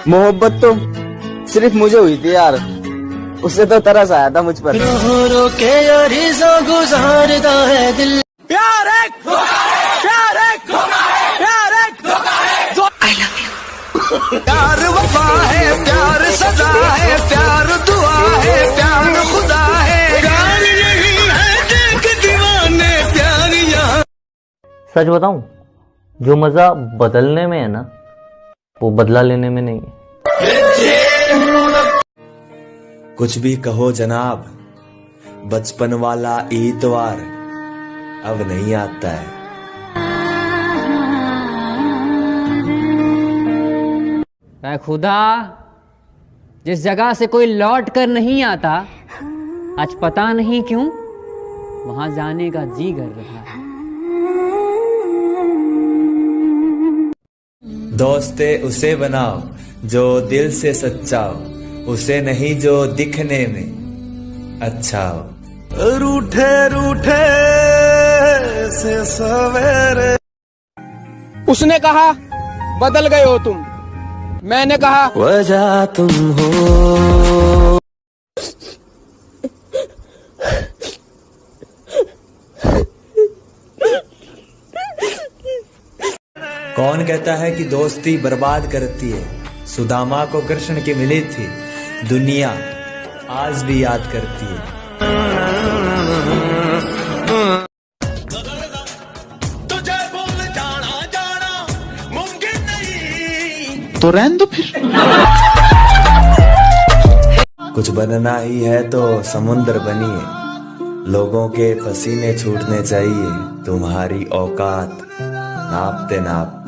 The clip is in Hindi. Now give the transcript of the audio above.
मोहब्बत तो सिर्फ मुझे हुई थी यार, उससे तो तरस आया था मुझ पर। रो रो के गुजारता है दिल। प्यार है, प्यार है, प्यार है, I love you। प्यार वफा है, प्यार सदा है, प्यार दुआ है, प्यार खुदा है, प्यार नहीं है देख दीवाने प्यार यहाँ। सच बताऊं, जो मजा बदलने में है ना, वो बदला लेने में नहीं है। कुछ भी कहो जनाब, बचपन वाला इतवार अब नहीं आता है। ऐ खुदा, जिस जगह से कोई लौट कर नहीं आता, आज पता नहीं क्यों वहां जाने का जी कर रहा है। दोस्ते उसे बनाओ जो दिल से सच्चा हो, उसे नहीं जो दिखने में अच्छा हो। रूठे रूठे से सवेरे। उसने कहा बदल गए हो तुम, मैंने कहा वजह तुम हो। कौन कहता है कि दोस्ती बर्बाद करती है? सुदामा को कृष्ण की मिली थी, दुनिया आज भी याद करती है। तुझे भूल जाना जाना मुमकिन नहीं, तो रहने दो फिर। कुछ बनना ही है तो समुद्र बनिए, लोगों के पसीने छूटने चाहिए, तुम्हारी औकात नापते नापते।